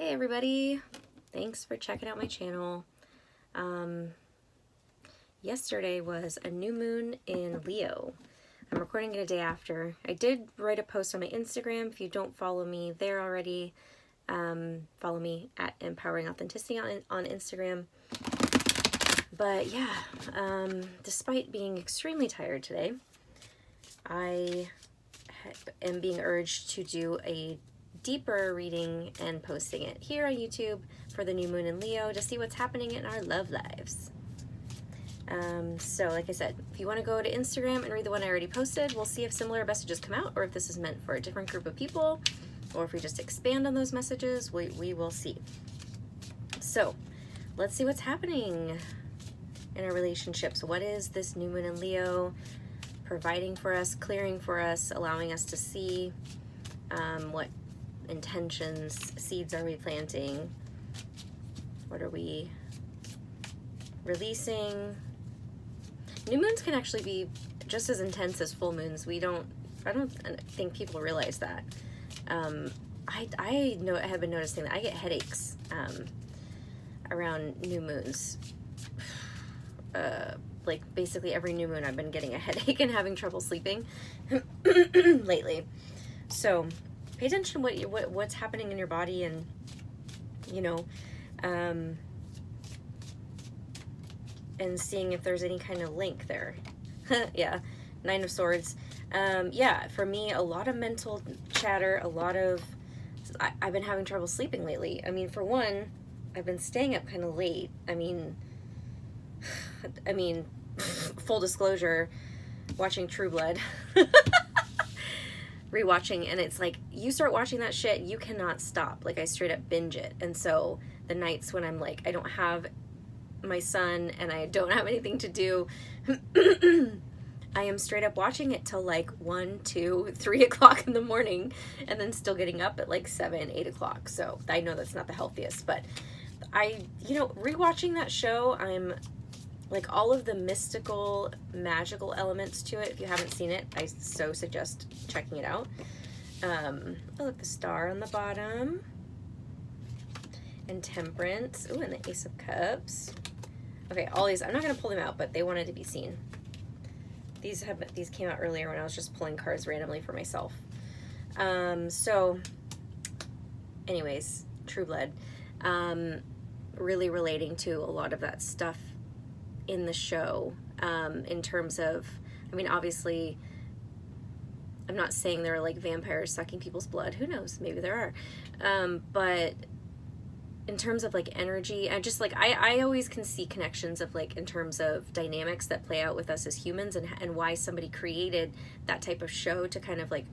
Hey everybody, thanks for checking out my channel. Yesterday was a new moon in Leo. I'm recording it a day after. I did write a post on my Instagram. If you don't follow me there already, follow me at Empowering Authenticity on Instagram. But yeah, despite being extremely tired today, I am being urged to do a deeper reading and posting it here on YouTube for the new moon in Leo to see what's happening in our love lives. So like I said, if you want to go to Instagram and read the one I already posted, we'll see if similar messages come out or if this is meant for a different group of people or if we just expand on those messages. We will see. So let's see what's happening in our relationships. What is this new moon in Leo providing for us, clearing for us, allowing us to see what intentions, seeds are we planting? What are we releasing? New moons can actually be just as intense as full moons. I don't think people realize that. I have been noticing that I get headaches around new moons. Like basically every new moon I've been getting a headache and having trouble sleeping lately. So pay attention to what's happening in your body, and and seeing if there's any kind of link there. Yeah, Nine of Swords. Yeah, for me, a lot of mental chatter, I've been having trouble sleeping lately. I mean, for one, I've been staying up kind of late. I mean, full disclosure, watching True Blood. Rewatching, and it's like, you start watching that shit, you cannot stop. Like, I straight up binge it. And so the nights when I'm like, I don't have my son and I don't have anything to do, I am straight up watching it till like 1, 2, 3 o'clock in the morning, and then still getting up at like 7, 8 o'clock. So I know that's not the healthiest, but rewatching that show, I'm like, all of the mystical, magical elements to it. If you haven't seen it, I so suggest checking it out. Oh, look, the star on the bottom. And Temperance. Ooh, and the Ace of Cups. Okay, all these, I'm not going to pull them out, but they wanted to be seen. These came out earlier when I was just pulling cards randomly for myself. So, anyways, True Blood. Really relating to a lot of that stuff in the show, in terms of, I mean, obviously, I'm not saying there are like vampires sucking people's blood. Who knows? Maybe there are. But in terms of like energy, I always can see connections of like, in terms of dynamics that play out with us as humans, and why somebody created that type of show to kind of like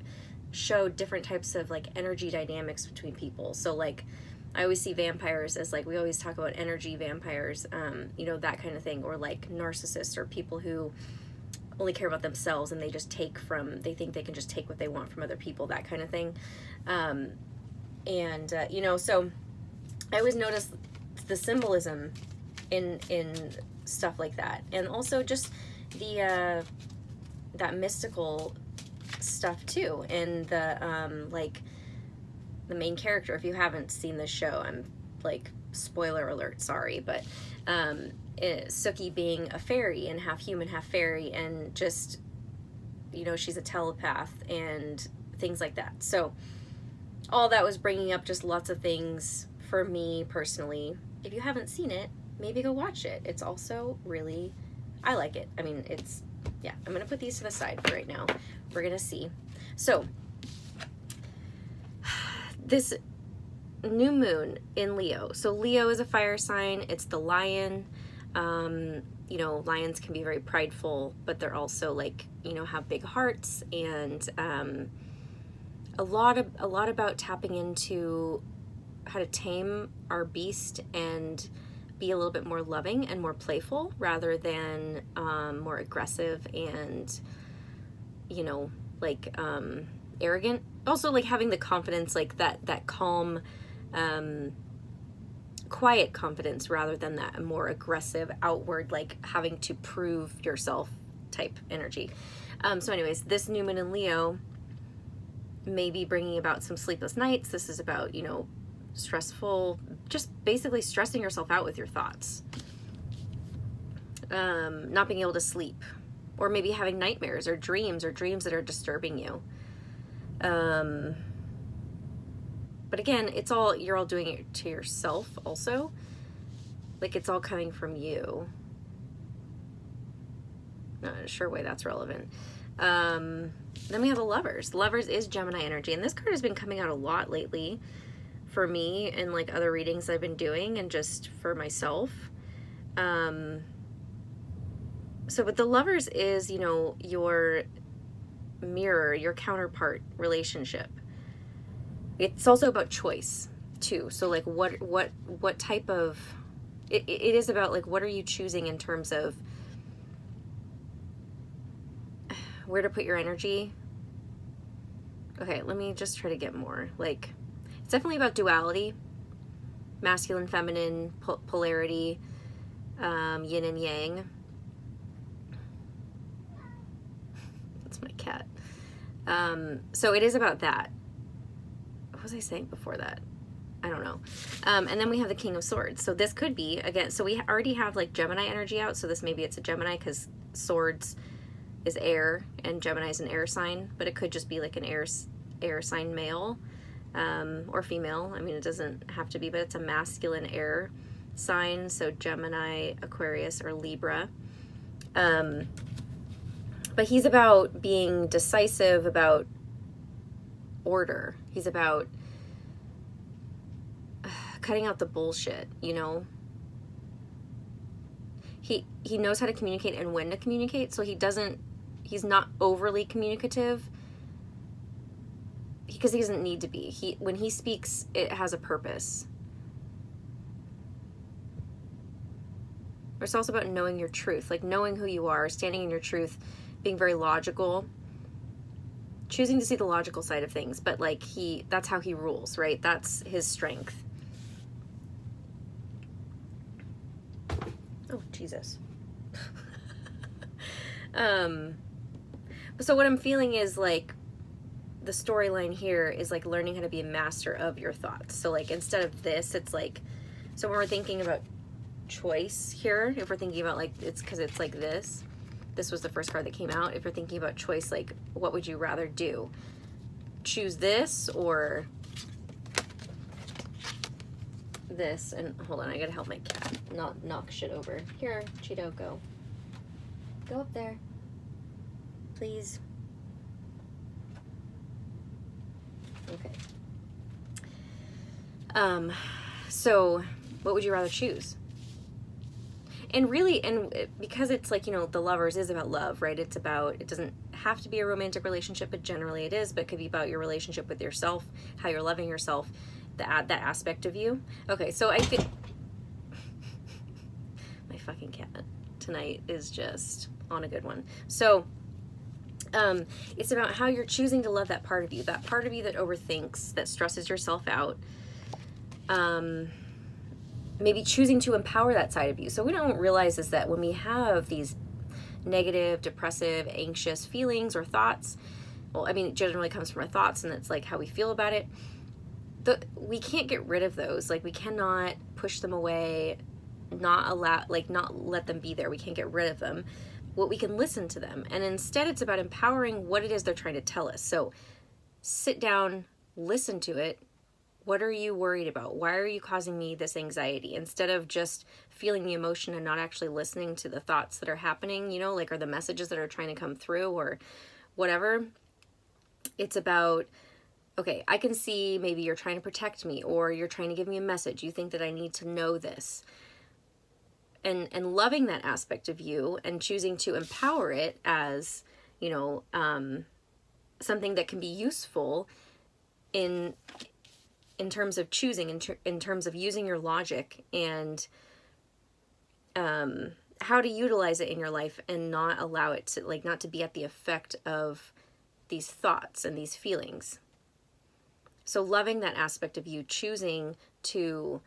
show different types of like energy dynamics between people. So like, I always see vampires as like, we always talk about energy vampires, that kind of thing, or like narcissists, or people who only care about themselves and they think they can just take what they want from other people, that kind of thing. So I always notice the symbolism in stuff like that, and also just that mystical stuff too, and the main character. If you haven't seen this show, I'm like, spoiler alert, sorry, but Sookie being a fairy, and half human, half fairy, and just, she's a telepath and things like that. So all that was bringing up just lots of things for me personally. If you haven't seen it, maybe go watch it. It's also really, I like it. I mean, I'm gonna put these to the side for right now. We're gonna see. So this new moon in Leo. So Leo is a fire sign. It's the lion. Lions can be very prideful, but they're also like, have big hearts, and a lot about tapping into how to tame our beast and be a little bit more loving and more playful rather than more aggressive and arrogant. Also, like, having the confidence, like that calm, quiet confidence rather than that more aggressive, outward, like having to prove yourself type energy. So anyways, this new moon in Leo may be bringing about some sleepless nights. This is about, stressful, just basically stressing yourself out with your thoughts. Not being able to sleep, or maybe having nightmares or dreams that are disturbing you. But again, you're all doing it to yourself also. Like, it's all coming from you. Not sure why that's relevant. Then we have the Lovers. Lovers is Gemini energy, and this card has been coming out a lot lately for me and like other readings I've been doing, and just for myself. So but the Lovers is, you know, your mirror, your counterpart relationship. It's also about choice too. So like what type of it is about, like, what are you choosing in terms of where to put your energy. Okay, let me just try to get more. Like, it's definitely about duality, masculine, feminine, polarity, yin and yang. That's my cat. So it is about that. What was I saying before that? I don't know. And then we have the King of Swords. So this could be, again, so we already have like Gemini energy out. So this, maybe it's a Gemini, because Swords is air and Gemini is an air sign, but it could just be like an air sign male, or female. I mean, it doesn't have to be, but it's a masculine air sign. So Gemini, Aquarius, or Libra. But he's about being decisive, about order. He's about cutting out the bullshit, you know? He knows how to communicate and when to communicate, so he's not overly communicative, because he doesn't need to be. When he speaks, it has a purpose. It's also about knowing your truth, like knowing who you are, standing in your truth, being very logical, choosing to see the logical side of things, but like that's how he rules, right? That's his strength. Oh, Jesus. So what I'm feeling is like the storyline here is like learning how to be a master of your thoughts. So like instead of this, it's like, so when we're thinking about choice here, if we're thinking about like, it's because it's like this was the first card that came out. If you're thinking about choice, like what would you rather do? Choose this or this? And hold on, I gotta help my cat not knock shit over. Here, Cheeto, go up there, please. Okay. So what would you rather choose? And really, and because it's like, you know, the Lovers is about love, right? It's about, it doesn't have to be a romantic relationship, but generally it is, but it could be about your relationship with yourself, how you're loving yourself, that aspect of you. Okay, so I think my fucking cat tonight is just on a good one. So it's about how you're choosing to love that part of you that overthinks, that stresses yourself out. Maybe choosing to empower that side of you. So we don't realize is that when we have these negative, depressive, anxious feelings or thoughts, well, I mean, it generally comes from our thoughts, and it's like how we feel about it. We can't get rid of those. Like, we cannot push them away, not let them be there. We can't get rid of them. What we can listen to them. And instead it's about empowering what it is they're trying to tell us. So sit down, listen to it. What are you worried about? Why are you causing me this anxiety? Instead of just feeling the emotion and not actually listening to the thoughts that are happening, you know, like, or the messages that are trying to come through or whatever. It's about, okay, I can see maybe you're trying to protect me, or you're trying to give me a message. You think that I need to know this. And loving that aspect of you and choosing to empower it as, you know, something that can be useful in terms of choosing, in terms of using your logic and how to utilize it in your life and not allow it to, like, not to be at the effect of these thoughts and these feelings. So loving that aspect of you, choosing to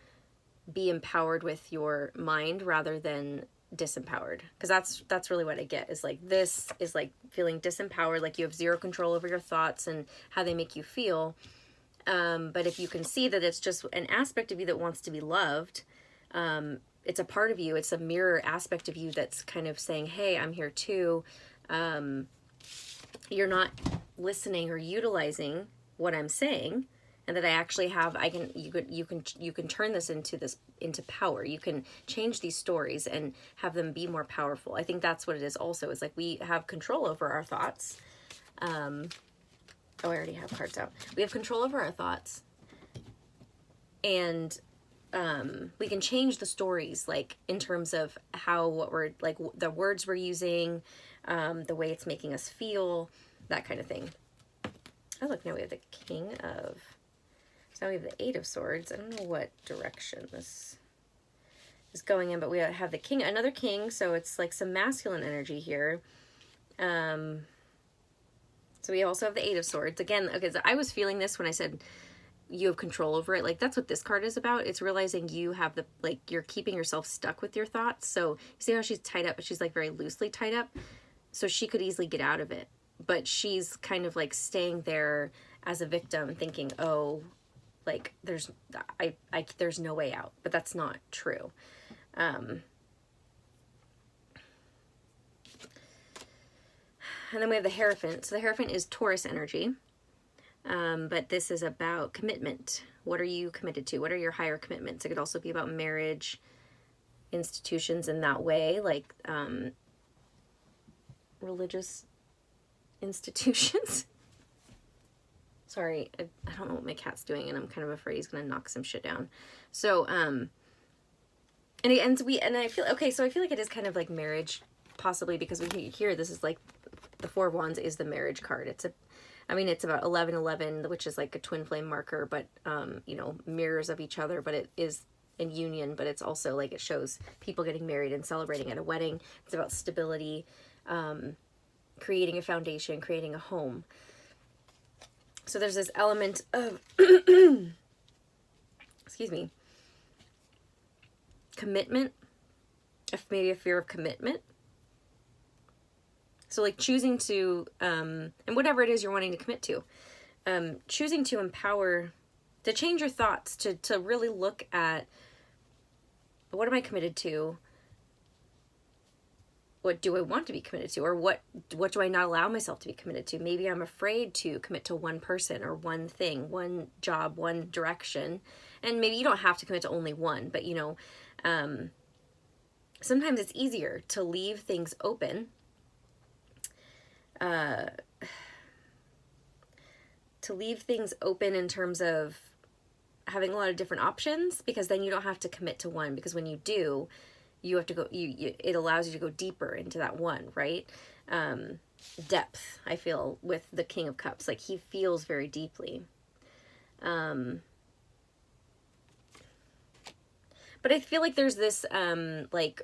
be empowered with your mind rather than disempowered, because that's really what I get, is like, this is like feeling disempowered, like you have zero control over your thoughts and how they make you feel. But if you can see that it's just an aspect of you that wants to be loved, it's a part of you, it's a mirror aspect of you that's kind of saying, hey, I'm here too. You're not listening or utilizing what I'm saying, and that I actually have, you can turn this into power. You can change these stories and have them be more powerful. I think that's what it is also, is like we have control over our thoughts. Oh, I already have cards out. We have control over our thoughts, and we can change the stories, like in terms of what we're, like the words we're using, the way it's making us feel, that kind of thing. Oh, look, now we have the King of, so now we have the Eight of Swords. I don't know what direction this is going in, but we have the King, another King, so it's like some masculine energy here. So we also have the Eight of Swords. Again, okay, so I was feeling this when I said you have control over it. Like, that's what this card is about. It's realizing you have the, like, you're keeping yourself stuck with your thoughts. So you see how she's tied up, but she's like very loosely tied up. So she could easily get out of it. But she's kind of like staying there as a victim, thinking, oh, like there's no way out. But that's not true. And then we have the Hierophant. So the Hierophant is Taurus energy. But this is about commitment. What are you committed to? What are your higher commitments? It could also be about marriage, institutions in that way, like religious institutions. Sorry, I don't know what my cat's doing, and I'm kind of afraid he's gonna knock some shit down. So, and I feel, okay, so I feel like it is kind of like marriage, possibly, because we hear this is like the Four of Wands is the marriage card. It's about 1111, which is like a twin flame marker, but you know, mirrors of each other, but it is in union, but it's also like it shows people getting married and celebrating at a wedding. It's about stability, creating a foundation, creating a home. So there's this element of, excuse me, commitment, maybe a fear of commitment. So like choosing to, and whatever it is you're wanting to commit to, choosing to empower, to change your thoughts, to really look at, what am I committed to? What do I want to be committed to? Or what do I not allow myself to be committed to? Maybe I'm afraid to commit to one person or one thing, one job, one direction. And maybe you don't have to commit to only one, but you know, sometimes it's easier to leave things open, in terms of having a lot of different options, because then you don't have to commit to one, because when you do, you have to go, it allows you to go deeper into that one, right? Depth, I feel, with the King of Cups, like he feels very deeply. But I feel like there's this, like,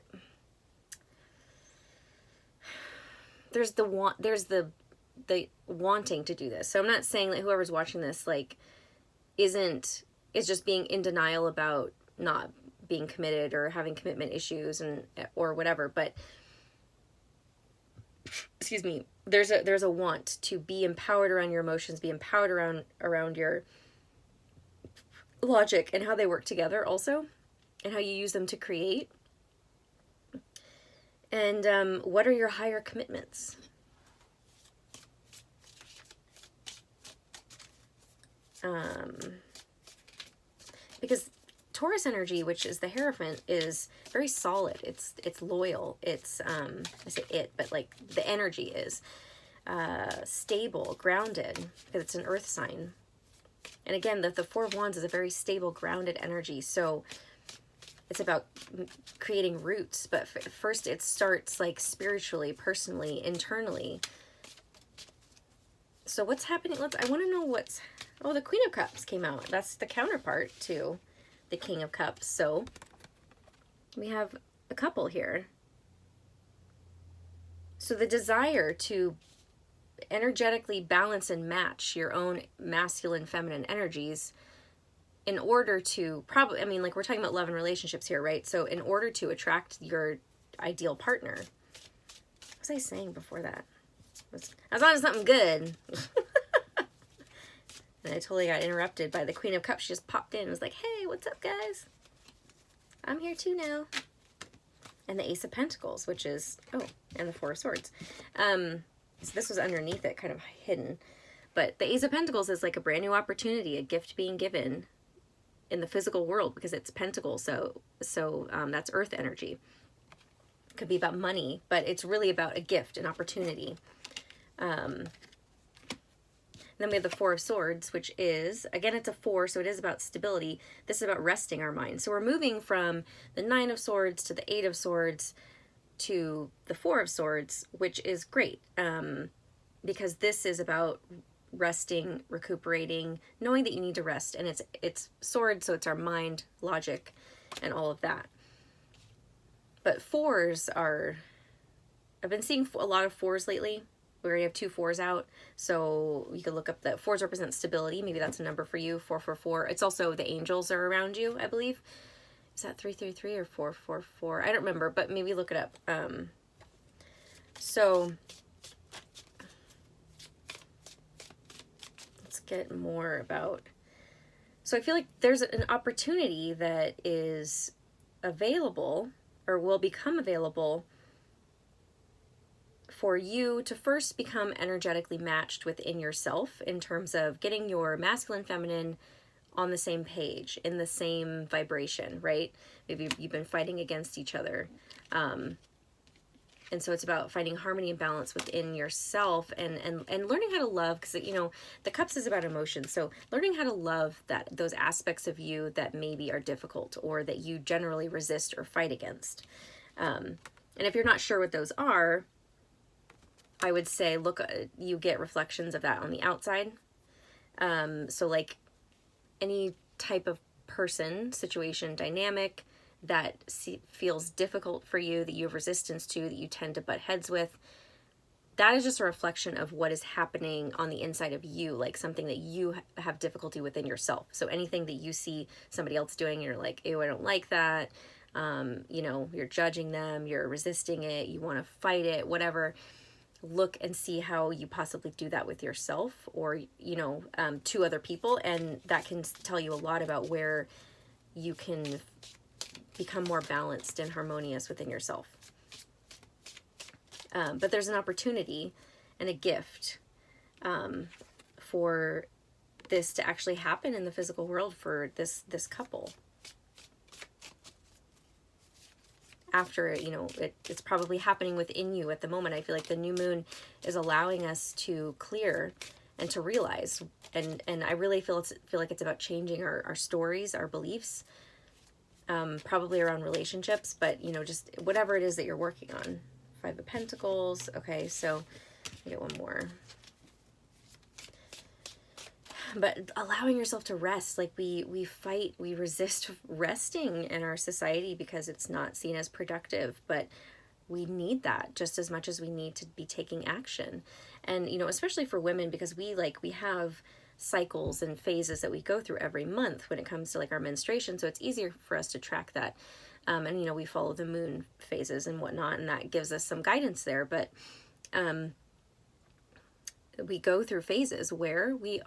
there's the wanting to do this. So I'm not saying that whoever's watching this, like, is just being in denial about not being committed or having commitment issues or whatever, but excuse me, there's a want to be empowered around your emotions, be empowered around your logic and how they work together also, and how you use them to create. And what are your higher commitments? Because Taurus energy, which is the Hierophant, is very solid. It's loyal. It's I say it, but like the energy is stable, grounded, because it's an earth sign. And again, the Four of Wands is a very stable, grounded energy. So it's about creating roots, but first it starts like spiritually, personally, internally. So what's happening? I want to know what's, oh, the Queen of Cups came out. That's the counterpart to the King of Cups. So we have a couple here. So the desire to energetically balance and match your own masculine, feminine energies in order to probably, I mean, like we're talking about love and relationships here, right? So in order to attract your ideal partner. What was I saying before that? I was on to something good. And I totally got interrupted by the Queen of Cups. She just popped in and was like, hey, what's up, guys? I'm here too now. And the Ace of Pentacles, which is, oh, and the Four of Swords. So this was underneath it, kind of hidden. But the Ace of Pentacles is like a brand new opportunity, a gift being given in the physical world, because it's Pentacles. So that's earth energy. It could be about money, but it's really about a gift, an opportunity. Then we have the Four of Swords, which is, again, it's a 4, so it is about stability. This is about resting our mind. So we're moving from the 9 of Swords to the 8 of Swords to the 4 of Swords, which is great, because this is about resting, recuperating, knowing that you need to rest. And it's swords, so it's our mind, logic, and all of that. But 4s are, I've been seeing a lot of 4s lately. We already have 2 4s out, so you can look up that 4s represent stability. Maybe that's a number for you, 444. It's also the angels are around you, I believe. Is that 333 or 444? I don't remember, but maybe look it up. So let's get more about. So I feel like there's an opportunity that is available or will become available for you to first become energetically matched within yourself in terms of getting your masculine, feminine on the same page, in the same vibration, right? Maybe you've been fighting against each other. And so it's about finding harmony and balance within yourself and learning how to love, because, you know, the Cups is about emotion. So learning how to love those aspects of you that maybe are difficult or that you generally resist or fight against. And if you're not sure what those are, I would say, look, you get reflections of that on the outside. So like any type of person, situation, dynamic that feels difficult for you, that you have resistance to, that you tend to butt heads with, that is just a reflection of what is happening on the inside of you, like something that you have difficulty within yourself. So anything that you see somebody else doing, you're like, ew, I don't like that. You know, you're judging them, you're resisting it, you want to fight it, whatever. Look and see how you possibly do that with yourself or, you know, to other people. And that can tell you a lot about where you can become more balanced and harmonious within yourself. But there's an opportunity and a gift for this to actually happen in the physical world for this couple. After, you know, it's probably happening within you at the moment. I feel like the new moon is allowing us to clear and to realize. And I really feel like it's about changing our stories, our beliefs, probably around relationships, but, you know, just whatever it is that you're working on. 5 of Pentacles. Okay, so I get one more. But allowing yourself to rest, like we resist resting in our society because it's not seen as productive, but we need that just as much as we need to be taking action. And, you know, especially for women, because we have cycles and phases that we go through every month when it comes to like our menstruation. So it's easier for us to track that. And, you know, we follow the moon phases and whatnot, and that gives us some guidance there. But, we go through phases where we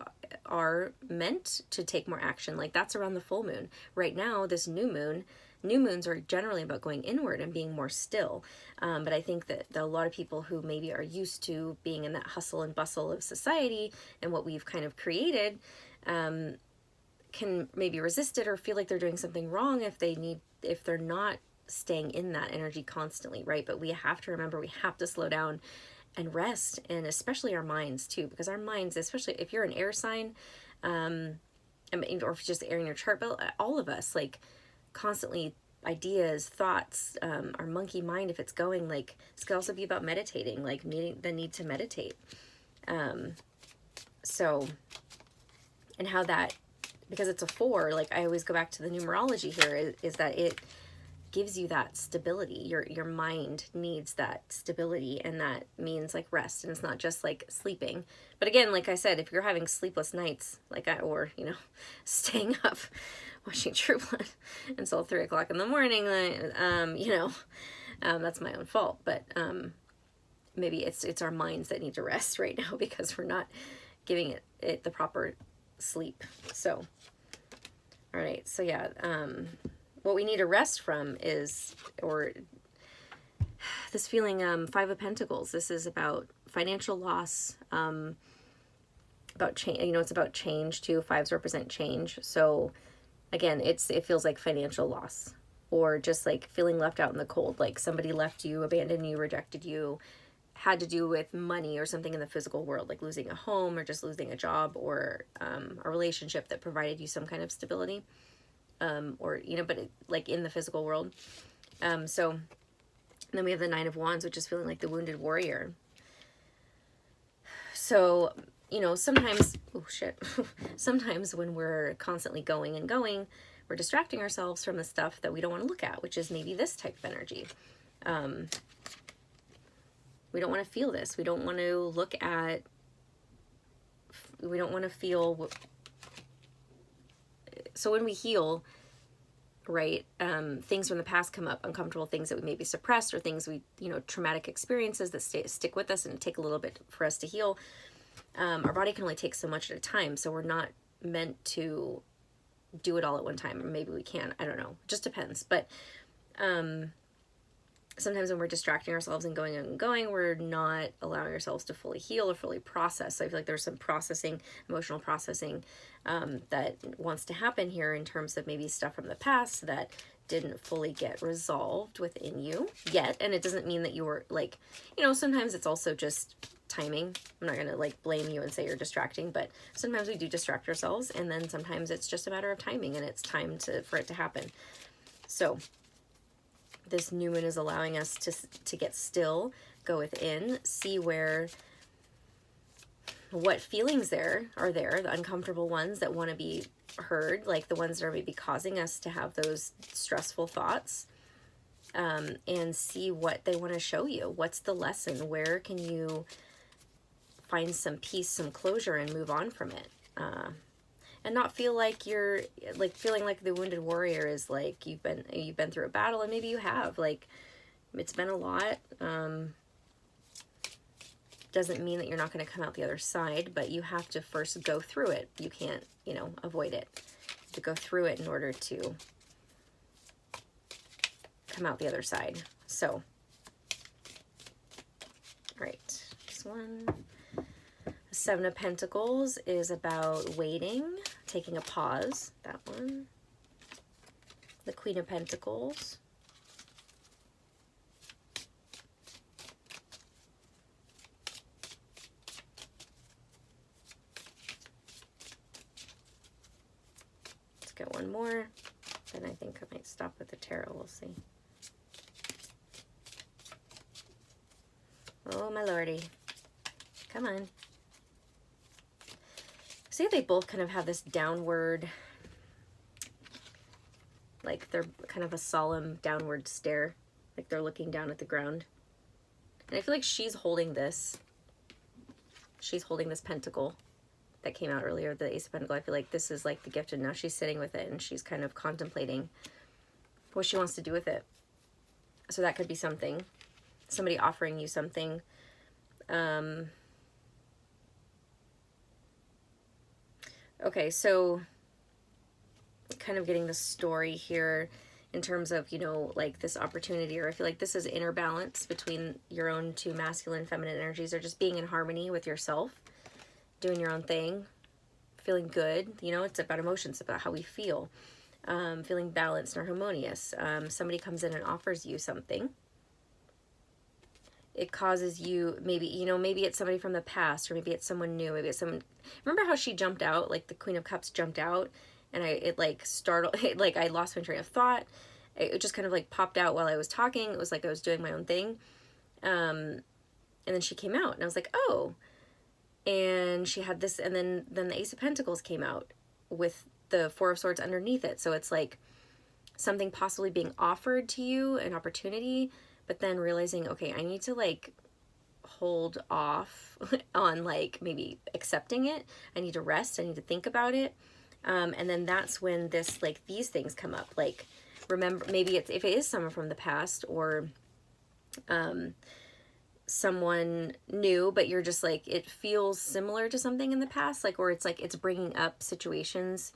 are meant to take more action. Like that's around the full moon. Right now, this new moons are generally about going inward and being more still. But I think that a lot of people who maybe are used to being in that hustle and bustle of society and what we've kind of created, can maybe resist it or feel like they're doing something wrong if they're not staying in that energy constantly, right? But we have to remember, we have to slow down and rest, and especially our minds too, because our minds, especially if you're an air sign, or if just air in your chart, but all of us, like constantly ideas, thoughts, our monkey mind, if it's going, like this could also be about meditating, like the need to meditate. So, and how that, because it's a 4, like I always go back to the numerology here, is that it gives you that stability. Your mind needs that stability, and that means like rest, and it's not just like sleeping. But again, like I said, if you're having sleepless nights, or you know, staying up watching True Blood until 3 o'clock in the morning, you know, that's my own fault. But maybe it's our minds that need to rest right now because we're not giving it the proper sleep. So, all right. So yeah, what we need to rest from is, or this feeling, Five of Pentacles. This is about financial loss, about change. You know, it's about change too. Fives represent change. So again, it feels like financial loss, or just like feeling left out in the cold. Like somebody left you, abandoned you, rejected you, had to do with money or something in the physical world, like losing a home or just losing a job, or a relationship that provided you some kind of stability, or, you know, but like in the physical world. So then we have the Nine of Wands, which is feeling like the wounded warrior. So, you know, sometimes, oh shit, sometimes when we're constantly going and going, we're distracting ourselves from the stuff that we don't want to look at, which is maybe this type of energy. We don't want to feel this. We don't want to look at, we don't want to feel. So when we heal, right, things from the past come up, uncomfortable things that we maybe suppressed, or things we, you know, traumatic experiences that stick with us and take a little bit for us to heal. Our body can only take so much at a time, so we're not meant to do it all at one time. Or maybe we can, I don't know, just depends. But sometimes when we're distracting ourselves and going, we're not allowing ourselves to fully heal or fully process. So I feel like there's some processing, emotional processing, that wants to happen here in terms of maybe stuff from the past that didn't fully get resolved within you yet. And it doesn't mean that you were like, you know, sometimes it's also just timing. I'm not going to like blame you and say you're distracting, but sometimes we do distract ourselves, and then sometimes it's just a matter of timing, and it's time for it to happen. So this new moon is allowing us to get still, go within, see what feelings are there, the uncomfortable ones that want to be heard, like the ones that are maybe causing us to have those stressful thoughts, and see what they want to show you. What's the lesson? Where can you find some peace, some closure, and move on from it? And not feel like you're like feeling like the wounded warrior is like you've been through a battle, and maybe you have, like, it's been a lot. Doesn't mean that you're not going to come out the other side, but you have to first go through it. You can't, you know, avoid it. You have to go through it in order to come out the other side. So, right, this one. The Seven of Pentacles is about waiting, taking a pause. That one. The Queen of Pentacles. Let's get one more. Then I think I might stop with the tarot. We'll see. Oh, my lordy. Come on. See, they both kind of have this downward, like they're kind of a solemn downward stare, like they're looking down at the ground. And I feel like she's holding this. She's holding this pentacle that came out earlier, the Ace of Pentacles. I feel like this is like the gift, and now she's sitting with it and she's kind of contemplating what she wants to do with it. So that could be something. Somebody offering you something. Okay, so kind of getting the story here in terms of, you know, like this opportunity, or I feel like this is inner balance between your own two masculine, feminine energies, or just being in harmony with yourself, doing your own thing, feeling good. You know, it's about emotions, it's about how we feel, feeling balanced and harmonious. Somebody comes in and offers you something. It causes you, maybe, you know, maybe it's somebody from the past, or maybe it's someone new, maybe it's someone, remember how she jumped out, like the Queen of Cups jumped out, and it like startled, like I lost my train of thought. It just kind of like popped out while I was talking. It was like I was doing my own thing. And then she came out, and I was like, oh, and she had this, and then the Ace of Pentacles came out with the Four of Swords underneath it. So it's like something possibly being offered to you, an opportunity, but then realizing, okay, I need to like hold off on like maybe accepting it. I need to rest. I need to think about it. And then that's when this, like these things come up. Like, remember, maybe it's, if it is someone from the past, or someone new, but you're just like, it feels similar to something in the past, like, or it's like it's bringing up situations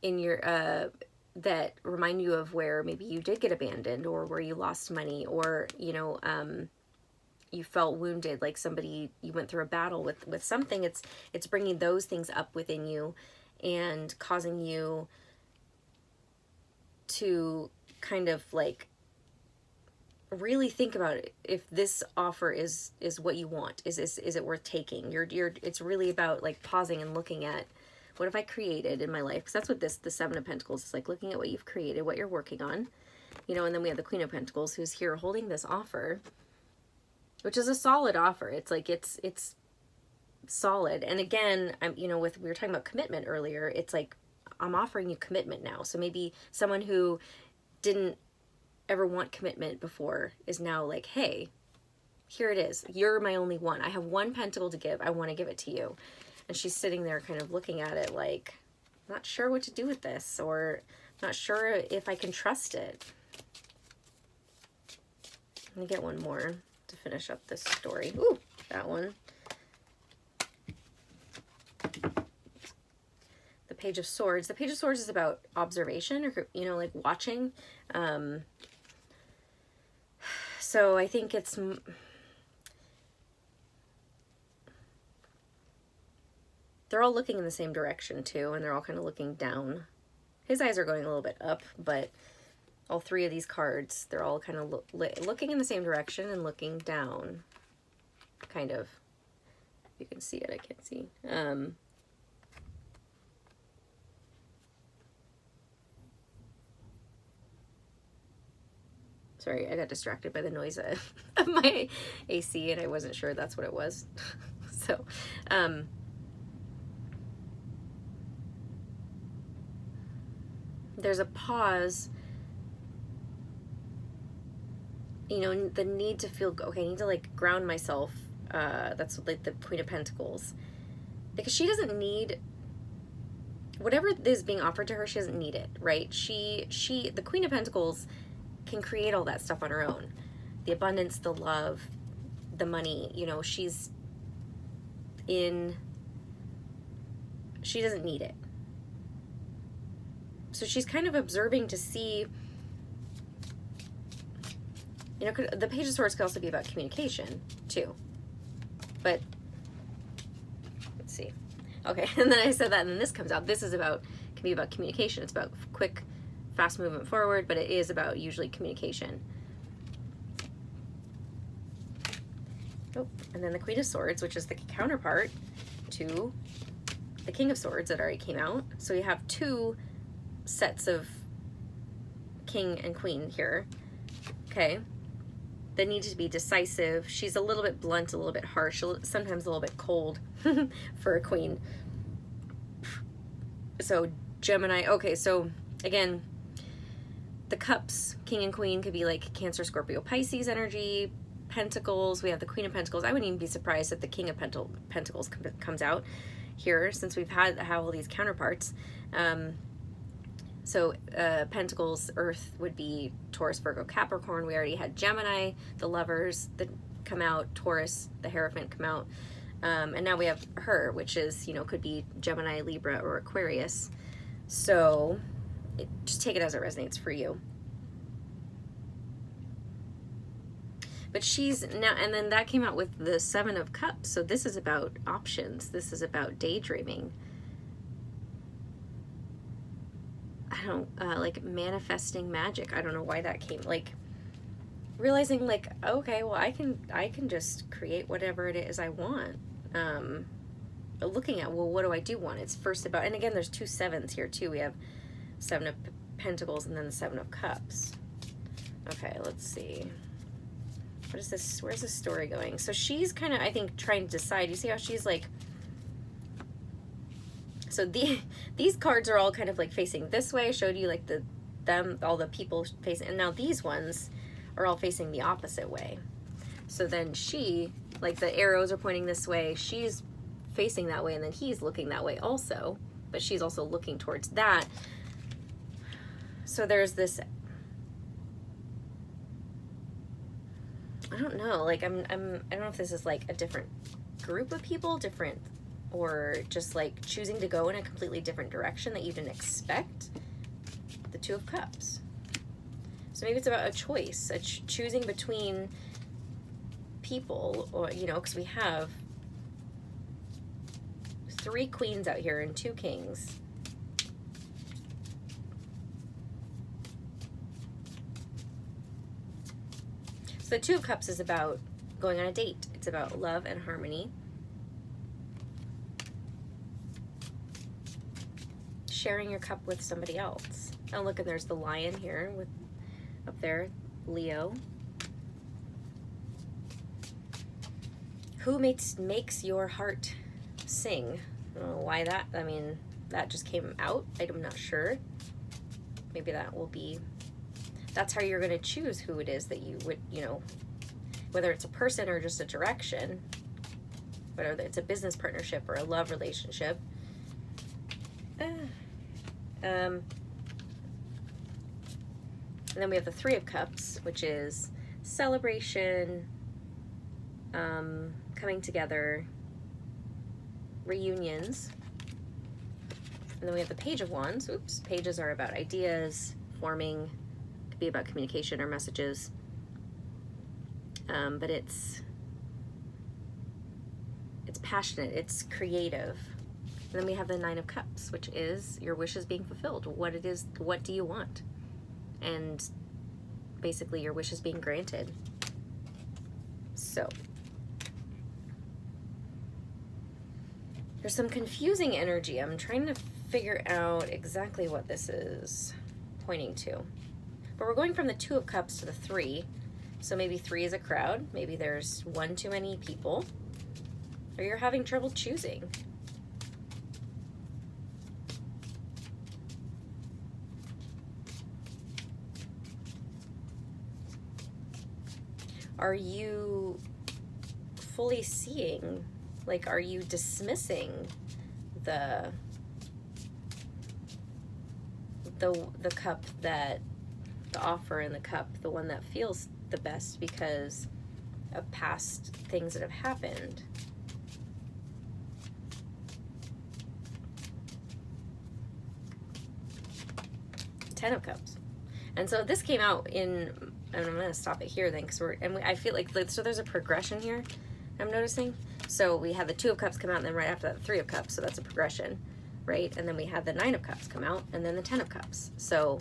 in your that remind you of where maybe you did get abandoned, or where you lost money, or you felt wounded, like somebody, you went through a battle with something. It's bringing those things up within you and causing you to kind of like really think about it. If this offer is what you want, is it worth taking? It's really about like pausing and looking at, what have I created in my life? Because that's what the Seven of Pentacles is like, looking at what you've created, what you're working on, and then we have the Queen of Pentacles, who's here holding this offer, which is a solid offer. It's like, it's solid. And again, we were talking about commitment earlier. It's like, I'm offering you commitment now. So maybe someone who didn't ever want commitment before is now like, hey, here it is. You're my only one. I have one pentacle to give. I want to give it to you. And she's sitting there kind of looking at it like, not sure what to do with this, or not sure if I can trust it. Let me get one more to finish up this story. Ooh, that one. The Page of Swords. The Page of Swords is about observation, or, like watching. So I think it's... They're all looking in the same direction too, and they're all kind of looking down. His eyes are going a little bit up, but all three of these cards, they're all kind of looking in the same direction and looking down. Kind of. You can see it, I can't see. Sorry, I got distracted by the noise of my AC, and I wasn't sure that's what it was. So, there's a pause, the need to feel, okay, I need to like ground myself. That's like the Queen of Pentacles, because she doesn't need whatever is being offered to her. She doesn't need it, right? The Queen of Pentacles can create all that stuff on her own. The abundance, the love, the money, she doesn't need it. So she's kind of observing to see, the Page of Swords could also be about communication too. But let's see. Okay, and then I said that, and then this comes out. This can be about communication. It's about quick, fast movement forward, but it is about usually communication. Oh, and then the Queen of Swords, which is the counterpart to the King of Swords that already came out. So we have two sets of king and queen here. Okay. That need to be decisive. She's a little bit blunt, a little bit harsh, sometimes a little bit cold for a queen. So Gemini. Okay, so again, the cups, king and queen, could be like Cancer, Scorpio, Pisces energy. Pentacles, we have the Queen of Pentacles. I wouldn't even be surprised if the King of Pentacles comes out here, since we've had all these counterparts. So Pentacles, Earth would be Taurus, Virgo, Capricorn. We already had Gemini, the Lovers that come out, Taurus, the Hierophant come out. And now we have her, which is, could be Gemini, Libra, or Aquarius. So just take it as it resonates for you. But she's now, and then that came out with the Seven of Cups. So this is about options. This is about daydreaming. I don't, like manifesting magic. I don't know why that came, like realizing like, okay, well, I can just create whatever it is I want. Looking at, well, what do I do want? It's first about, and again, there's two sevens here too. We have Seven of Pentacles and then the Seven of Cups. Okay, let's see. What is this? Where's this story going? So she's kind of, I think, trying to decide. You see how she's like, so these cards are all kind of like facing this way. I showed you like all the people facing, and now these ones are all facing the opposite way. So then she, like the arrows are pointing this way, she's facing that way, and then he's looking that way also, but she's also looking towards that. So there's this, I don't know, like I don't know if this is like a different group of people, different, or just like choosing to go in a completely different direction that you didn't expect. The Two of Cups. So maybe it's about a choice, choosing between people, or, you know, because we have 3 queens out here and 2 kings. So the Two of Cups is about going on a date. It's about love and harmony. Sharing your cup with somebody else. Oh, look, and there's the lion here with up there, Leo. Who makes your heart sing? I don't know why that, I mean, that just came out. I'm not sure. Maybe that will be, that's how you're going to choose who it is that you would, you know, whether it's a person or just a direction, whether it's a business partnership or a love relationship. And then we have the Three of Cups, which is celebration, coming together, reunions. And then we have the Page of Wands. Oops, pages are about ideas, forming, could be about communication or messages. But it's passionate, it's creative. And then we have the Nine of Cups, which is your wishes being fulfilled. What it is, what do you want? And basically your wishes being granted. So there's some confusing energy. I'm trying to figure out exactly what this is pointing to. But we're going from the Two of Cups to the 3. So maybe 3 is a crowd. Maybe there's 1 too many people. Or you're having trouble choosing. Are you fully seeing? Like, are you dismissing the cup, that the offer in the cup, the one that feels the best because of past things that have happened? Ten of Cups. And so this came out in, and I'm going to stop it here then, because I feel like, so there's a progression here I'm noticing. So we had the Two of Cups come out, and then right after that, the Three of Cups. So that's a progression, right? And then we had the Nine of Cups come out, and then the Ten of Cups. So,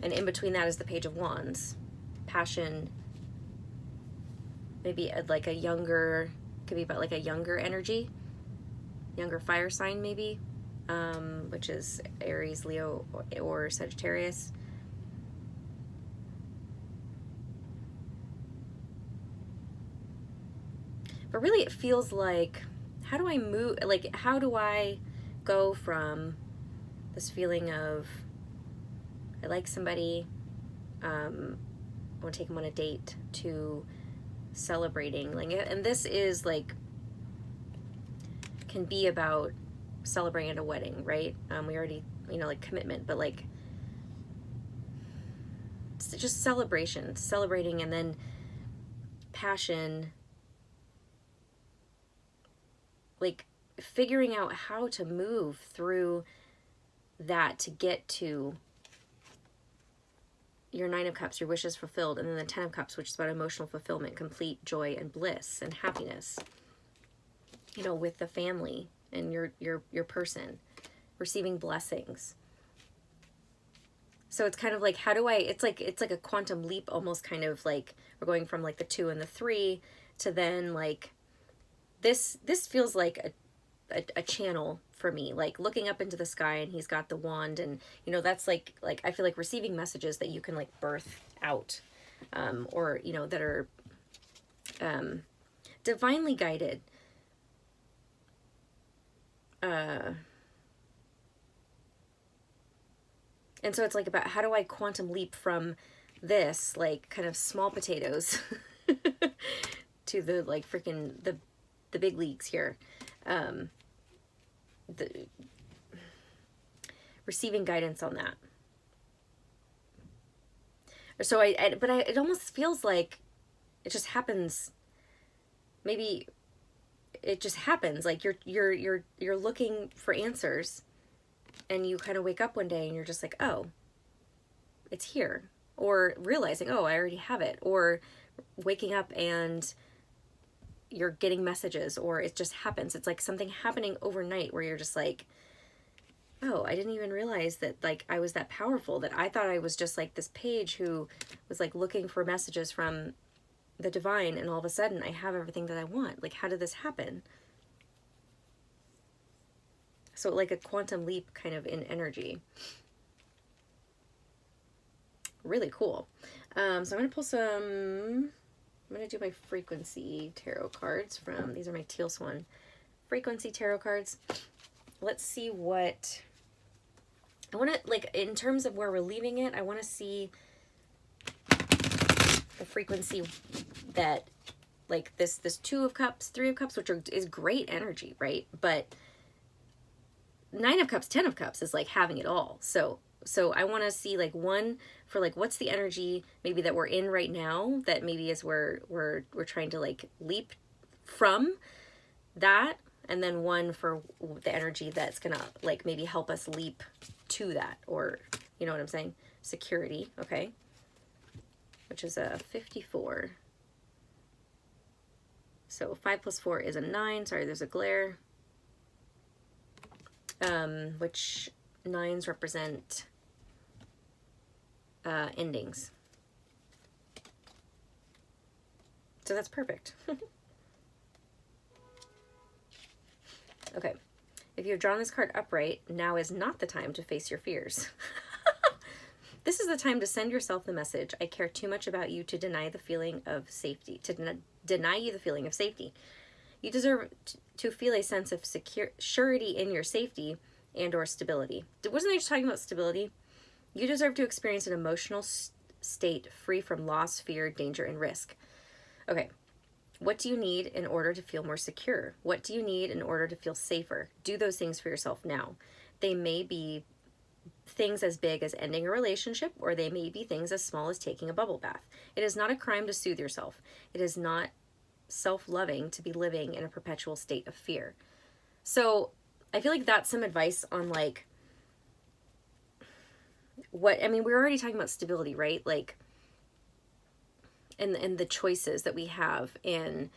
and in between that is the Page of Wands. Passion, maybe like a younger, could be about like a younger energy, younger fire sign maybe, which is Aries, Leo, or Sagittarius. But really it feels like, how do I move, like how do I go from this feeling of I like somebody, I want to take them on a date, to celebrating, like, and this is like, can be about celebrating at a wedding, right? We already, you know, like commitment, but like it's just celebration, celebrating, and then passion, like figuring out how to move through that to get to your Nine of Cups, your wishes fulfilled, and then the Ten of Cups, which is about emotional fulfillment, complete joy and bliss and happiness, you know, with the family and your person, receiving blessings. So it's kind of like, how do I, it's like a quantum leap, almost, kind of like we're going from like the 2 and the 3 to then like this feels like a channel for me, like looking up into the sky, and he's got the wand, and you know, that's like I feel like receiving messages that you can like birth out, or you know, that are divinely guided. And so it's like about, how do I quantum leap from this like kind of small potatoes to the like freaking the big leagues here. The receiving guidance on that. So but it almost feels like it just happens. Maybe it just happens. Like you're looking for answers, and you kind of wake up one day and you're just like, oh, it's here. Or realizing, oh, I already have it. Or waking up and you're getting messages, or it just happens. It's like something happening overnight where you're just like, oh, I didn't even realize that like I was that powerful, that I thought I was just like this page who was like looking for messages from the divine, and all of a sudden I have everything that I want. Like, how did this happen? So like a quantum leap kind of in energy. Really cool. So I'm going to pull some, I'm going to do my frequency tarot cards from, these are my Teal Swan frequency tarot cards. Let's see what, I want to, like, in terms of where we're leaving it, I want to see the frequency that, like, this 2 of Cups, 3 of Cups, which is great energy, right? But 9 of Cups, 10 of Cups is like having it all. So I want to see like one for like what's the energy maybe that we're in right now, that maybe is where we're trying to like leap from that, and then one for the energy that's gonna like maybe help us leap to that, or you know what I'm saying? Security, okay? Which is a 54. So 5 plus 4 is a 9. Sorry, there's a glare. Which 9s represent endings. So that's perfect. Okay. If you have drawn this card upright, now is not the time to face your fears. This is the time to send yourself the message, I care too much about you to deny the feeling of safety, to deny you the feeling of safety. You deserve to feel a sense of surety in your safety and or stability. Wasn't I just talking about stability? You deserve to experience an emotional state free from loss, fear, danger, and risk. Okay. What do you need in order to feel more secure? What do you need in order to feel safer? Do those things for yourself now. They may be things as big as ending a relationship, or they may be things as small as taking a bubble bath. It is not a crime to soothe yourself. It is not self-loving to be living in a perpetual state of fear. So I feel like that's some advice on like what, I mean, we're already talking about stability, right? Like, and the choices that we have, and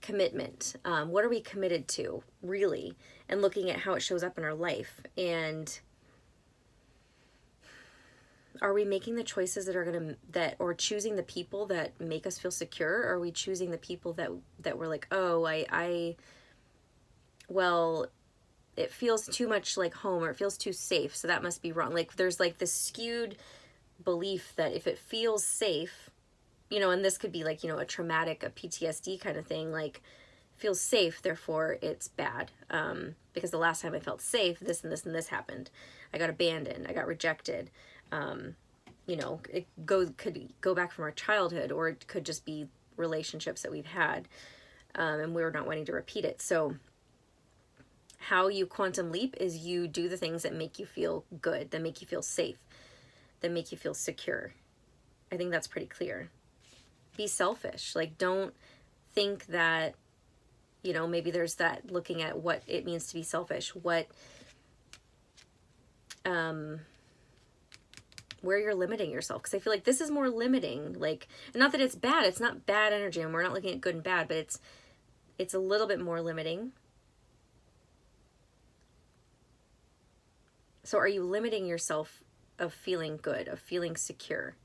commitment. What are we committed to, really? And looking at how it shows up in our life. And are we making the choices that are going to, or choosing the people that make us feel secure? Or are we choosing the people that we're like, oh, well, it feels too much like home, or it feels too safe, so that must be wrong. Like, there's like this skewed belief that if it feels safe, you know, and this could be like, you know, a traumatic, a PTSD kind of thing, like, feels safe, therefore it's bad. Because the last time I felt safe, this and this and this happened. I got abandoned, I got rejected. You know, it could go back from our childhood, or it could just be relationships that we've had, and we're not wanting to repeat it. So how you quantum leap is you do the things that make you feel good, that make you feel safe, that make you feel secure. I think that's pretty clear. Be selfish. Like, don't think that, you know, maybe there's that looking at what it means to be selfish, what, where you're limiting yourself. Because I feel like this is more limiting, like, not that it's bad, it's not bad energy, and we're not looking at good and bad, but it's a little bit more limiting. So are you limiting yourself of feeling good, of feeling secure?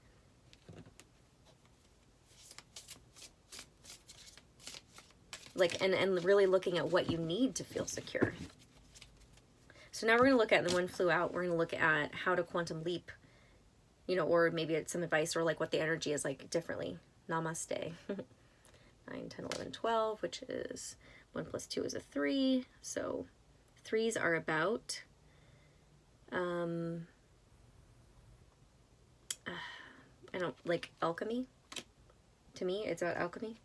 Like, and really looking at what you need to feel secure. So now we're going to look at, and the one flew out, we're going to look at how to quantum leap, you know, or maybe it's some advice, or like what the energy is like differently. Namaste. 9, 10, 11, 12, which is 1 plus 2 is a 3. So 3s are about, I don't, like alchemy. To me, it's about alchemy.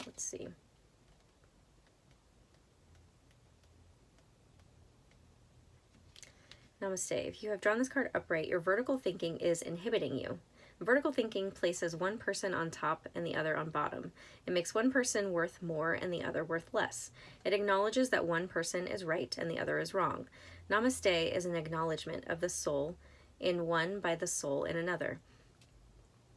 Let's see. Namaste. If you have drawn this card upright, your vertical thinking is inhibiting you. Vertical thinking places one person on top and the other on bottom. It makes one person worth more and the other worth less. It acknowledges that one person is right and the other is wrong. Namaste is an acknowledgement of the soul in one by the soul in another.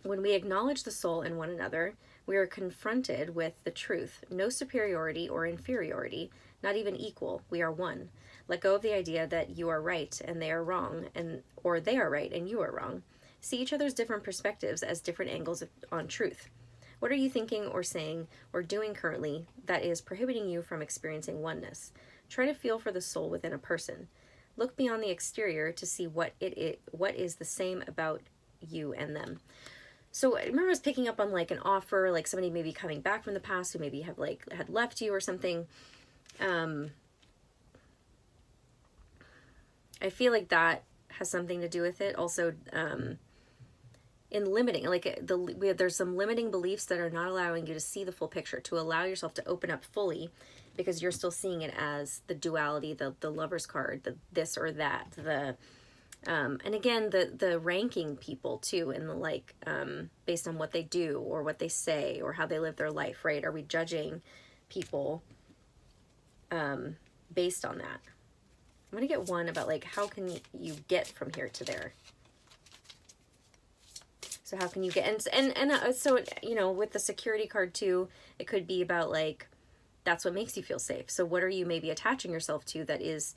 When we acknowledge the soul in one another, we are confronted with the truth. No superiority or inferiority, not even equal. We are one. Let go of the idea that you are right and they are wrong, or they are right and you are wrong. See each other's different perspectives as different angles on truth. What are you thinking or saying or doing currently that is prohibiting you from experiencing oneness? Try to feel for the soul within a person. Look beyond the exterior to see what is the same about you and them. So I remember I was picking up on like an offer, like somebody maybe coming back from the past who maybe had left you or something. I feel like that has something to do with it. Also, in limiting, like there's some limiting beliefs that are not allowing you to see the full picture, to allow yourself to open up fully, because you're still seeing it as the duality, the Lover's card, the this or that, the and again the ranking people too, and the like, based on what they do or what they say or how they live their life, right? Are we judging people based on that? I'm gonna get one about like, how can you get from here to there? So how can you get, and so, you know, with the security card too, it could be about like, that's what makes you feel safe. So what are you maybe attaching yourself to that is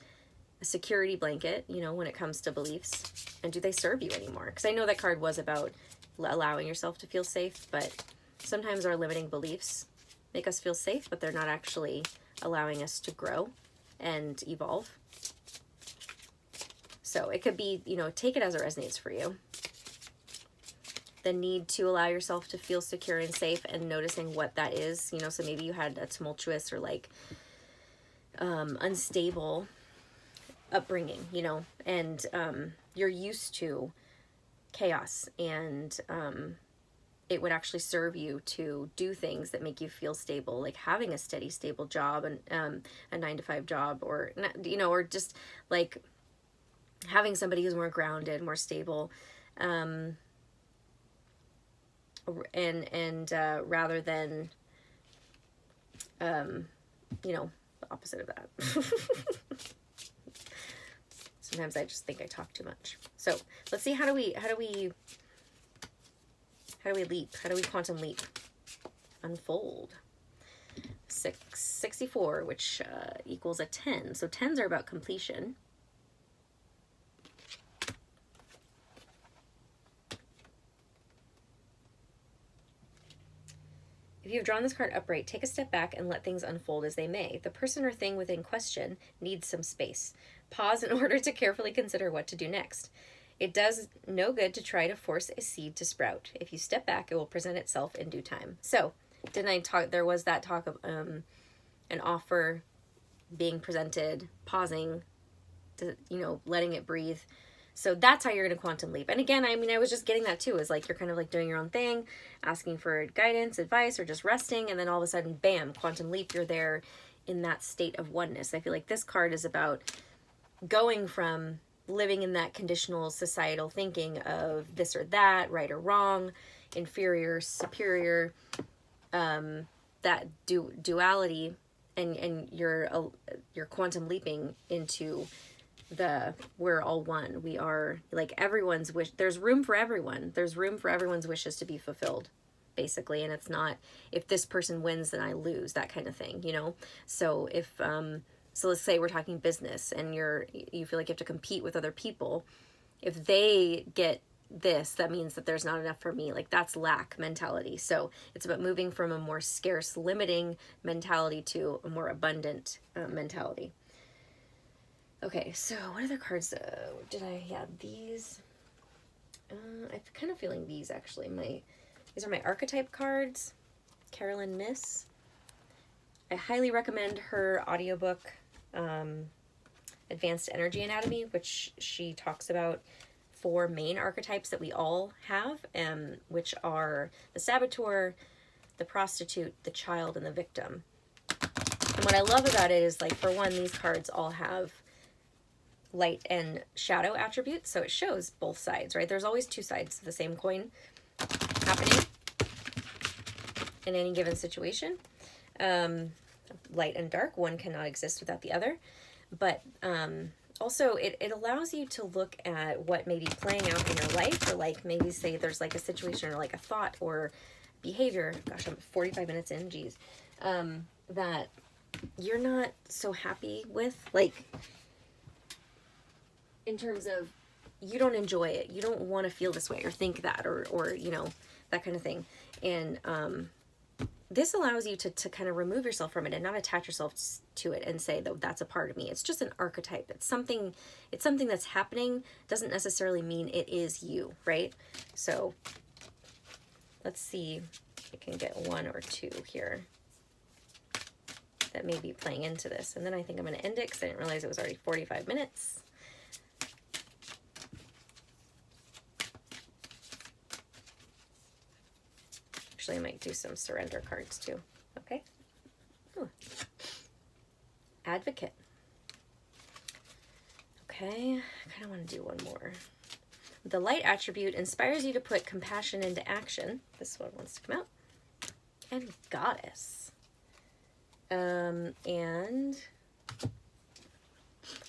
a security blanket, you know, when it comes to beliefs, and do they serve you anymore? Because I know that card was about allowing yourself to feel safe, but sometimes our limiting beliefs make us feel safe, but they're not actually allowing us to grow and evolve. So it could be, you know, take it as it resonates for you. The need to allow yourself to feel secure and safe, and noticing what that is, you know. So maybe you had a tumultuous or like unstable upbringing, you know, and you're used to chaos, and it would actually serve you to do things that make you feel stable, like having a steady, stable job, and a 9-to-5 job, or, you know, or just like having somebody who's more grounded, more stable, and rather than, you know, the opposite of that. Sometimes I just think I talk too much. So let's see, how do we leap? How do we quantum leap? Unfold. 64, which equals a 10. So 10s are about completion. If you've drawn this card upright, take a step back and let things unfold as they may. The person or thing within question needs some space. Pause in order to carefully consider what to do next. It does no good to try to force a seed to sprout. If you step back, it will present itself in due time. So, didn't I talk, there was that talk of an offer being presented, pausing, to, you know, letting it breathe. So that's how you're going to quantum leap. And again, I mean, I was just getting that too, is like, you're kind of like doing your own thing, asking for guidance, advice, or just resting. And then all of a sudden, bam, quantum leap, you're there in that state of oneness. I feel like this card is about going from living in that conditional societal thinking of this or that, right or wrong, inferior, superior, that duality, and you're quantum leaping into the, we're all one. We are like everyone's wish. There's room for everyone. There's room for everyone's wishes to be fulfilled, basically. And it's not, if this person wins, then I lose, that kind of thing, you know? So if, so let's say we're talking business, and you feel like you have to compete with other people. If they get this, that means that there's not enough for me. Like, that's lack mentality. So it's about moving from a more scarce, limiting mentality to a more abundant mentality. Okay, so what other cards did I have? These, I'm kind of feeling these actually. These are my archetype cards. Carolyn Miss. I highly recommend her audiobook, Advanced Energy Anatomy, which she talks about 4 main archetypes that we all have, which are the saboteur, the prostitute, the child, and the victim. And what I love about it is, like, for one, these cards all have light and shadow attributes, so it shows both sides, right? There's always 2 sides to the same coin, happening in any given situation. Light and dark, one cannot exist without the other. But also it allows you to look at what may be playing out in your life, or like maybe say there's like a situation or like a thought or behavior, gosh, I'm 45 minutes in, geez, that you're not so happy with, like in terms of you don't enjoy it, you don't want to feel this way or think that, or you know, that kind of thing. And this allows you to kind of remove yourself from it and not attach yourself to it and say that that's a part of me. It's just an archetype. It's something that's happening. Doesn't necessarily mean it is you, right? So let's see if I can get one or two here that may be playing into this. And then I think I'm going to end it because I didn't realize it was already 45 minutes. Actually, I might do some surrender cards too. Okay. Ooh. Advocate. Okay, I kind of want to do one more. The light attribute inspires you to put compassion into action. This one wants to come out. And goddess. And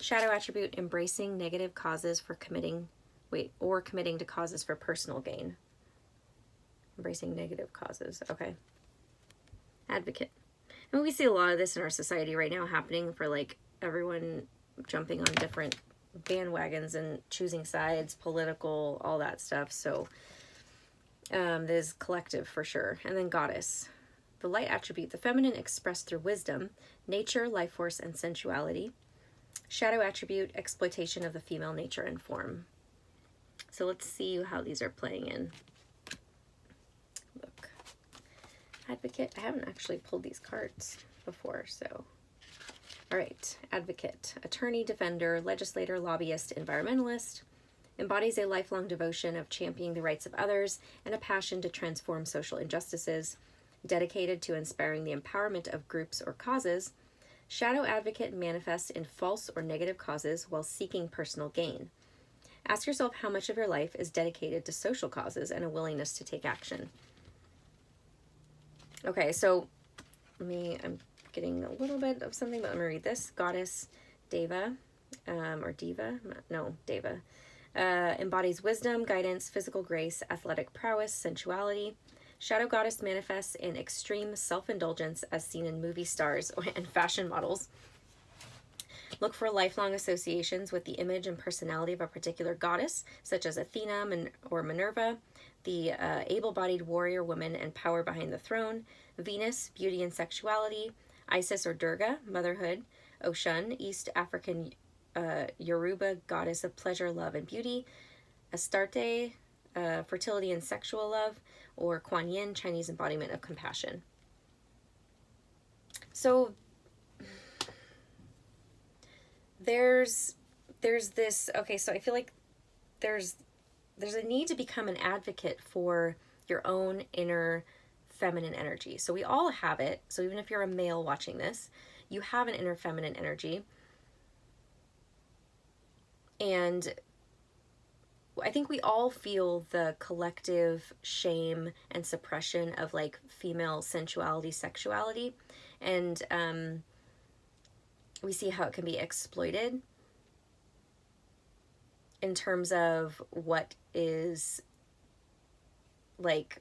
shadow attribute, embracing negative causes for committing to causes for personal gain. Embracing negative causes. Okay. Advocate. And we see a lot of this in our society right now happening, for like everyone jumping on different bandwagons and choosing sides, political, all that stuff. So there's collective for sure. And then goddess. The light attribute, the feminine expressed through wisdom, nature, life force, and sensuality. Shadow attribute, exploitation of the female nature and form. So let's see how these are playing in. Look. Advocate. I haven't actually pulled these cards before, so. All right. Advocate. Attorney, defender, legislator, lobbyist, environmentalist. Embodies a lifelong devotion of championing the rights of others and a passion to transform social injustices. Dedicated to inspiring the empowerment of groups or causes. Shadow advocate manifests in false or negative causes while seeking personal gain. Ask yourself how much of your life is dedicated to social causes and a willingness to take action. Okay, so I'm getting a little bit of something, but let me read this. Goddess Deva, or Diva, no, Deva, embodies wisdom, guidance, physical grace, athletic prowess, sensuality. Shadow goddess manifests in extreme self-indulgence as seen in movie stars and fashion models. Look for lifelong associations with the image and personality of a particular goddess, such as Athena or Minerva, the able-bodied warrior woman and power behind the throne, Venus, beauty and sexuality, Isis or Durga, motherhood, Oshun, East African Yoruba goddess of pleasure, love, and beauty, Astarte, fertility and sexual love, or Kuan Yin, Chinese embodiment of compassion. So there's this, okay, so I feel like there's a need to become an advocate for your own inner feminine energy. So we all have it. So even if you're a male watching this, you have an inner feminine energy. And I think we all feel the collective shame and suppression of like female sensuality, sexuality. And we see how it can be exploited in terms of what is like,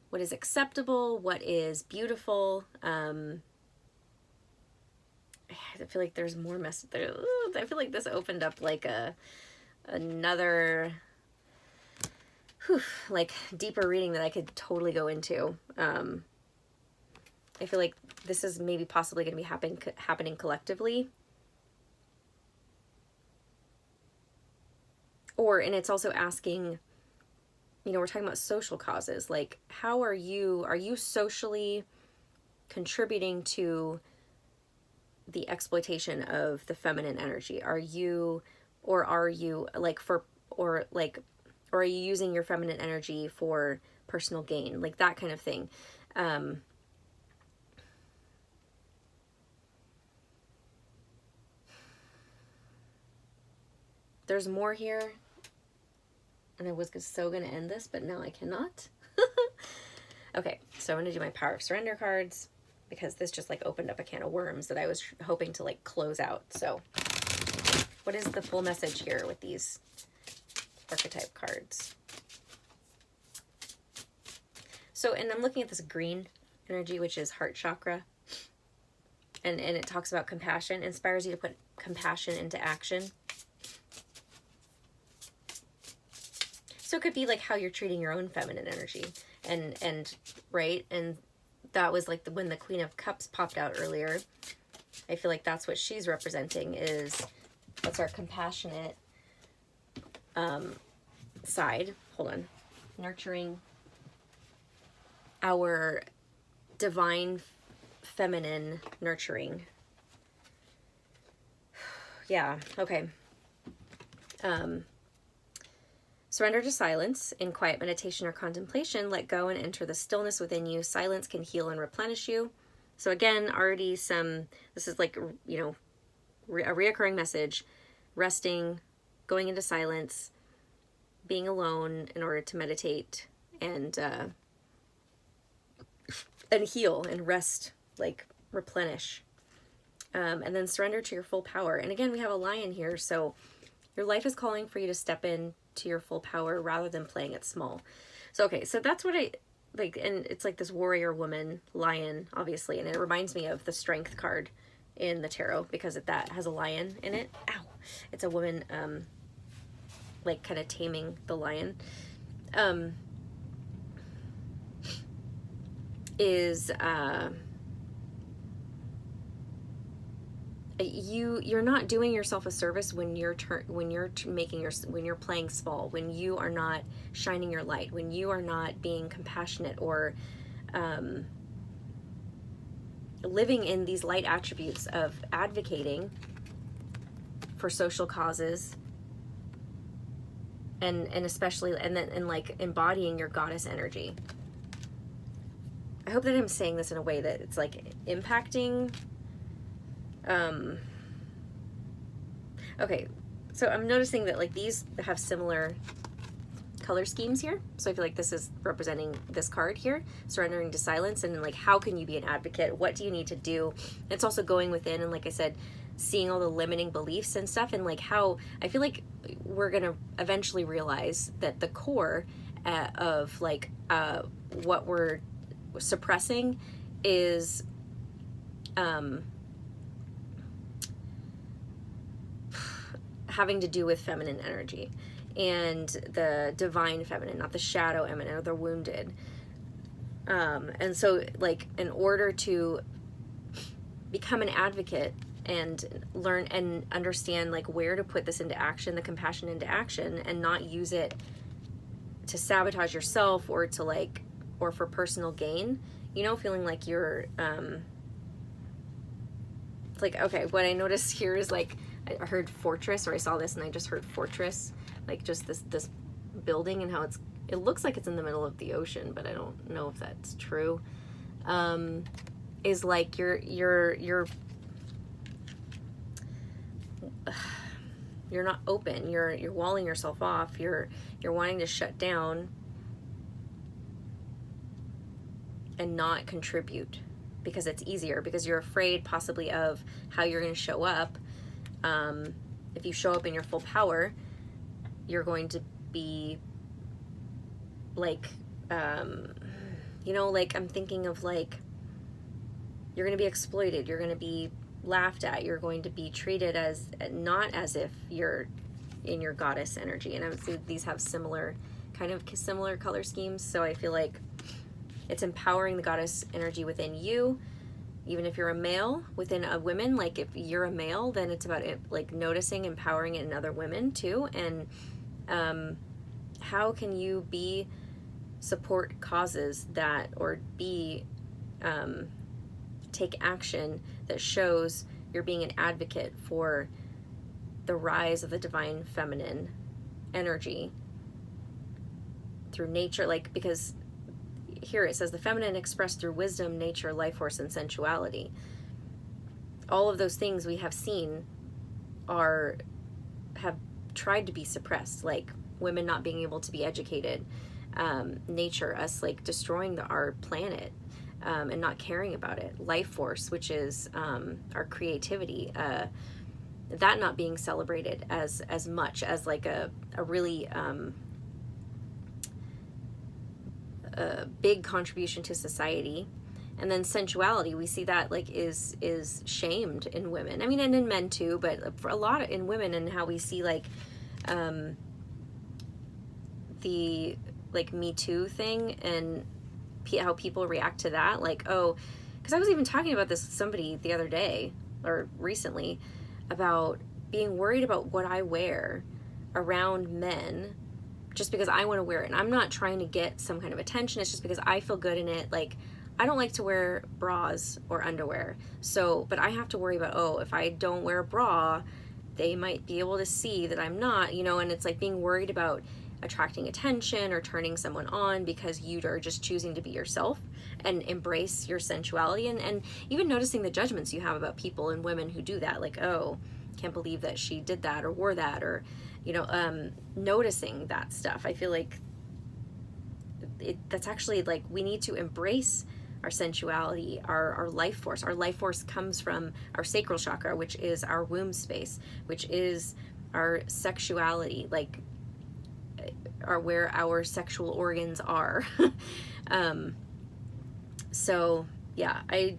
what is acceptable, what is beautiful. I feel like there's more mess there. I feel like this opened up like another like deeper reading that I could totally go into. I feel like this is maybe possibly going to be happening collectively. And it's also asking, you know, we're talking about social causes. Like, how are you socially contributing to the exploitation of the feminine energy? Are you using your feminine energy for personal gain? Like that kind of thing. There's more here. And I was so going to end this, but now I cannot. Okay, so I'm going to do my Power of Surrender cards because this just like opened up a can of worms that I was hoping to like close out. So what is the full message here with these archetype cards? So, and I'm looking at this green energy, which is heart chakra. And it talks about compassion, inspires you to put compassion into action. So it could be like how you're treating your own feminine energy. And right? And that was like when the Queen of Cups popped out earlier. I feel like that's what she's representing, is that's our compassionate side. Hold on. Nurturing our divine feminine nurturing. Yeah, okay. Surrender to silence. In quiet meditation or contemplation, let go and enter the stillness within you. Silence can heal and replenish you. So again, already this is like, you know, a reoccurring message. Resting, going into silence, being alone in order to meditate and heal and rest, like replenish. And then surrender to your full power. And again, we have a lion here. So your life is calling for you to step in to your full power rather than playing it small. So, okay. So that's what I like. And it's like this warrior woman lion, obviously. And it reminds me of the strength card in the tarot because that has a lion in it. Ow. It's a woman, like kind of taming the lion. You're not doing yourself a service when you're playing small, when you are not shining your light, when you are not being compassionate or living in these light attributes of advocating for social causes and especially and like embodying your goddess energy. I hope that I'm saying this in a way that it's like impacting. Okay, so I'm noticing that like these have similar color schemes here. So I feel like this is representing this card here, surrendering to silence, and like how can you be an advocate? What do you need to do? It's also going within and like I said, seeing all the limiting beliefs and stuff, and like how I feel like we're gonna eventually realize that the core of like what we're suppressing is having to do with feminine energy and the divine feminine, not the shadow feminine or the wounded. And so like in order to become an advocate and learn and understand like where to put this into action, the compassion into action, and not use it to sabotage yourself or to like, or for personal gain, you know, feeling like you're, like, okay, what I noticed here is like, I heard fortress, or I saw this and I just heard fortress, like just this building and how it looks like it's in the middle of the ocean, but I don't know if that's true. Is like you're not open. You're walling yourself off. You're wanting to shut down and not contribute because it's easier, because you're afraid possibly of how you're going to show up. If you show up in your full power, you're going to be like, you know, like I'm thinking of like, you're going to be exploited. You're going to be laughed at. You're going to be treated as not as if you're in your goddess energy. And I would say these have similar color schemes. So I feel like it's empowering the goddess energy within you. Even if you're a male within a woman, like if you're a male, then it's about it, like noticing, empowering it in other women too. And how can you support causes that, or take action that shows you're being an advocate for the rise of the divine feminine energy through nature, like, because here it says the feminine expressed through wisdom, nature, life force, and sensuality. All of those things we have seen have tried to be suppressed, like women not being able to be educated, nature, us like destroying our planet, and not caring about it, life force, which is our creativity, that not being celebrated as much as like a really a big contribution to society. And then sensuality, we see that like is shamed in women. I mean, and in men too, but for a lot in women, and how we see like the like Me Too thing, and how people react to that. Like, oh, because I was even talking about this with somebody the other day or recently about being worried about what I wear around men just because I want to wear it. And I'm not trying to get some kind of attention. It's just because I feel good in it. Like, I don't like to wear bras or underwear. So, but I have to worry about, oh, if I don't wear a bra, they might be able to see that I'm not, you know, and it's like being worried about attracting attention or turning someone on because you are just choosing to be yourself and embrace your sensuality, and even noticing the judgments you have about people and women who do that, like, oh, can't believe that she did that or wore that, or, you know, noticing that stuff. I feel like that's actually like, we need to embrace our sensuality, our life force. Our life force comes from our sacral chakra, which is our womb space, which is our sexuality, like are where our sexual organs are. So yeah, I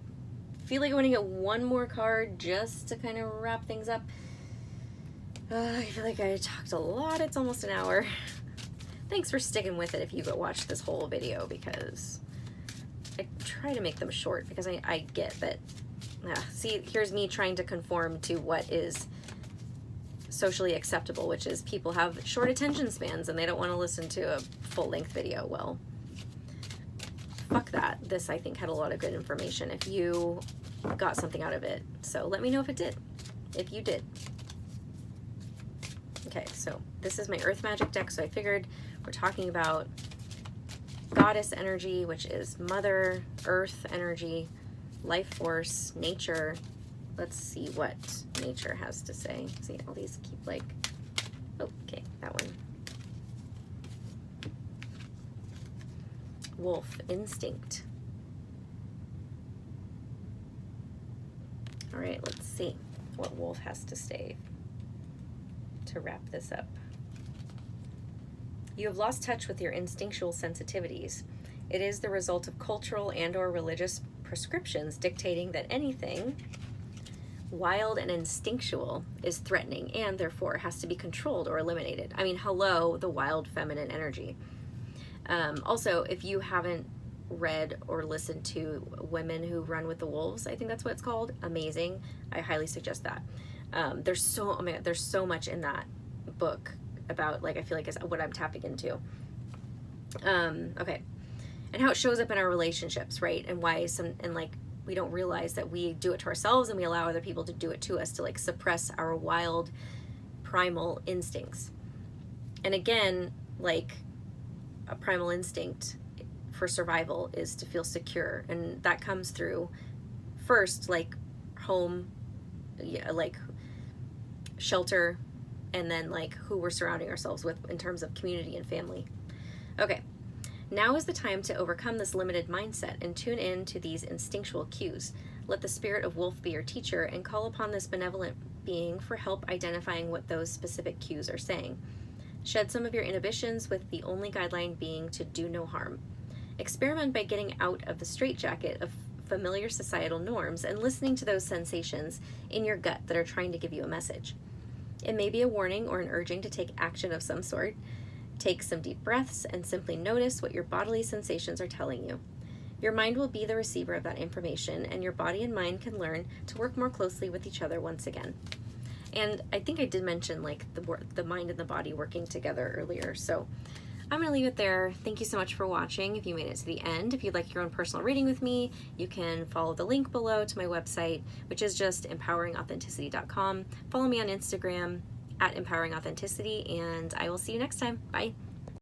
feel like I want to get one more card just to kind of wrap things up. I feel like I talked a lot. It's almost an hour. Thanks for sticking with it if you watched this whole video, because I try to make them short because I get that. See, here's me trying to conform to what is socially acceptable, which is people have short attention spans and they don't want to listen to a full-length video. Well, fuck that. This, I think, had a lot of good information if you got something out of it. So let me know if it did, if you did. Okay, so this is my Earth Magic deck, so I figured we're talking about goddess energy, which is Mother Earth energy, life force, nature. Let's see what nature has to say. See, all these keep like, oh, okay, that one. Wolf, instinct. All right, let's see what wolf has to say to wrap this up. You have lost touch with your instinctual sensitivities. It is the result of cultural and/or religious prescriptions dictating that anything wild and instinctual is threatening and therefore has to be controlled or eliminated. I mean, hello, the wild feminine energy. Also, if you haven't read or listened to Women Who Run with the Wolves, I think that's what it's called, amazing. I highly suggest that. There's so much in that book about, like, I feel like is what I'm tapping into. Okay. And how it shows up in our relationships, right? And why we don't realize that we do it to ourselves and we allow other people to do it to us, to like suppress our wild primal instincts. And again, like a primal instinct for survival is to feel secure. And that comes through first, like home, like shelter, and then like who we're surrounding ourselves with in terms of community and family. Okay. Now is the time to overcome this limited mindset and tune in to these instinctual cues. Let the spirit of wolf be your teacher and call upon this benevolent being for help identifying what those specific cues are saying. Shed some of your inhibitions with the only guideline being to do no harm. Experiment by getting out of the straitjacket of familiar societal norms and listening to those sensations in your gut that are trying to give you a message. It may be a warning or an urging to take action of some sort. Take some deep breaths and simply notice what your bodily sensations are telling you. Your mind will be the receiver of that information, and your body and mind can learn to work more closely with each other once again. And I think I did mention like the mind and the body working together earlier. So I'm going to leave it there. Thank you so much for watching. If you made it to the end, if you'd like your own personal reading with me, you can follow the link below to my website, which is just empoweringauthenticity.com. Follow me on Instagram @empoweringauthenticity, and I will see you next time. Bye.